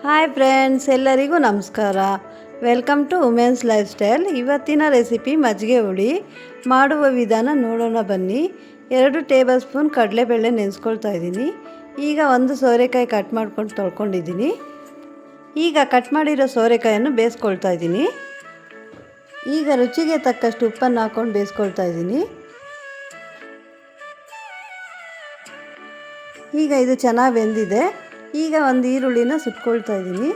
Hi friends, ಎಲ್ಲರಿಗೂ ನಮಸ್ಕಾರ. Welcome to women's lifestyle. ಇವತ್ತಿನ ರೆಸಿಪಿ ಮಜ್ಜಿಗೆ ಹುಳಿ. ಮಾಡುವ ವಿಧಾನ ನೋಡೋಣ ಬನ್ನಿ. 2 ಟೇಬಲ್ ಸ್ಪೂನ್ ಕಡಲೆಬೇಳೆ ನೆನೆಸ್ಕೊಳ್ತಾ ಇದ್ದೀನಿ. ಈಗ ಒಂದು ಸೋರೆಕಾಯಿ ಕಟ್ ಮಾಡ್ಕೊಂಡು ತೊಳ್ಕೊಂಡಿದ್ದೀನಿ. ಈಗ ಕಟ್ ಮಾಡಿರೋ ಸೋರೆಕಾಯನ್ನು ಬೇಯಿಸ್ಕೊಳ್ತಾ ಇದ್ದೀನಿ. ಈಗ ರುಚಿಗೆ ತಕ್ಕಷ್ಟು ಉಪ್ಪನ್ನು ಹಾಕ್ಕೊಂಡು ಬೇಯಿಸ್ಕೊಳ್ತಾ ಇದ್ದೀನಿ. ಈಗ ಇದು ಚೆನ್ನಾಗಿ ಬೆಂದಿದೆ. ಈಗ ಒಂದು ಈರುಳ್ಳಿನ ಸುಟ್ಕೊಳ್ತಾ ಇದ್ದೀನಿ.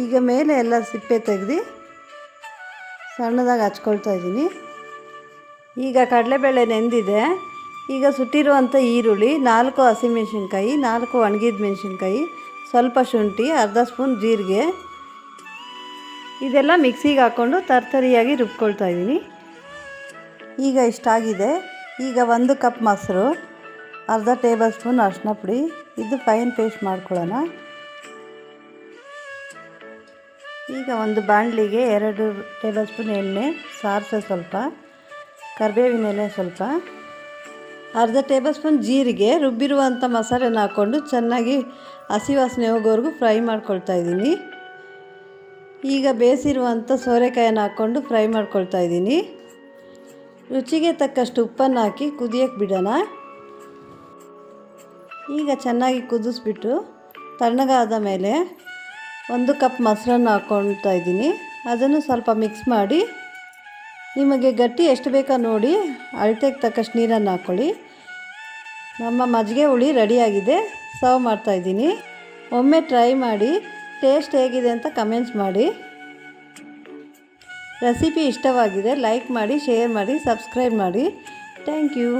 ಈಗ ಮೇಲೆ ಎಲ್ಲ ಸಿಪ್ಪೆ ತೆಗೆದು ಸಣ್ಣದಾಗಿ ಹಚ್ಕೊಳ್ತಾ ಇದ್ದೀನಿ. ಈಗ ಕಡಲೆಬೇಳೆ ನೆಂದಿದೆ. ಈಗ ಸುಟ್ಟಿರುವಂಥ ಈರುಳ್ಳಿ, 4 ಹಸಿಮೆಣಸಿನ್ಕಾಯಿ, 4 ಒಣಗಿದ ಮೆಣಸಿನ್ಕಾಯಿ, ಸ್ವಲ್ಪ ಶುಂಠಿ, ಅರ್ಧ ಸ್ಪೂನ್ ಜೀರಿಗೆ, ಇದೆಲ್ಲ ಮಿಕ್ಸಿಗೆ ಹಾಕ್ಕೊಂಡು ತರ್ತರಿಯಾಗಿ ರುಬ್ಕೊಳ್ತಾ ಇದ್ದೀನಿ. ಈಗ ಇಷ್ಟಾಗಿದೆ. ಈಗ 1 ಕಪ್ ಮೊಸರು, ಅರ್ಧ ಟೇಬಲ್ ಸ್ಪೂನ್ ಅರಿಶಿನ ಪುಡಿ, ಇದು ಫೈನ್ ಪೇಸ್ಟ್ ಮಾಡ್ಕೊಳ್ಳೋಣ. ಈಗ ಒಂದು ಬಾಣಲಿಗೆ 2 ಟೇಬಲ್ ಸ್ಪೂನ್ ಎಣ್ಣೆ, ಸಾಸಿವೆ ಸ್ವಲ್ಪ, ಕರಿಬೇವಿನ ಎಲೆ ಸ್ವಲ್ಪ, ಅರ್ಧ ಟೇಬಲ್ ಸ್ಪೂನ್ ಜೀರಿಗೆ, ರುಬ್ಬಿರುವಂಥ ಮಸಾಲೆನ ಹಾಕ್ಕೊಂಡು ಚೆನ್ನಾಗಿ ಹಸಿ ವಾಸನೆ ಹೋಗೋವರೆಗೂ ಫ್ರೈ ಮಾಡ್ಕೊಳ್ತಾ ಇದ್ದೀನಿ. ಈಗ ಬೇಯಿಸಿರುವಂಥ ಸೋರೆಕಾಯನ್ನು ಹಾಕ್ಕೊಂಡು ಫ್ರೈ ಮಾಡ್ಕೊಳ್ತಾ ಇದ್ದೀನಿ. ರುಚಿಗೆ ತಕ್ಕಷ್ಟು ಉಪ್ಪನ್ನು ಹಾಕಿ ಕುದಿಯೋಕ್ಕೆ ಬಿಡೋಣ. ಈಗ ಚೆನ್ನಾಗಿ ಕುದಿಸ್ಬಿಟ್ಟು ತಣ್ಣಗಾದ ಮೇಲೆ 1 ಕಪ್ ಮೊಸರನ್ನು ಹಾಕ್ಕೊಳ್ತಾ ಇದ್ದೀನಿ. ಅದನ್ನು ಸ್ವಲ್ಪ ಮಿಕ್ಸ್ ಮಾಡಿ, ನಿಮಗೆ ಗಟ್ಟಿ ಎಷ್ಟು ಬೇಕೋ ನೋಡಿ ಅಳತೆಗೆ ತಕ್ಕಷ್ಟು ನೀರನ್ನು ಹಾಕ್ಕೊಳ್ಳಿ. ನಮ್ಮ ಮಜ್ಜಿಗೆ ಹುಳಿ ರೆಡಿಯಾಗಿದೆ. ಸರ್ವ್ ಮಾಡ್ತಾಯಿದ್ದೀನಿ. ಒಮ್ಮೆ ಟ್ರೈ ಮಾಡಿ ಟೇಸ್ಟ್ ಹೇಗಿದೆ ಅಂತ ಕಮೆಂಟ್ಸ್ ಮಾಡಿ. ರೆಸಿಪಿ ಇಷ್ಟವಾಗಿದೆ ಲೈಕ್ ಮಾಡಿ, ಶೇರ್ ಮಾಡಿ, ಸಬ್ಸ್ಕ್ರೈಬ್ ಮಾಡಿ. Thank you.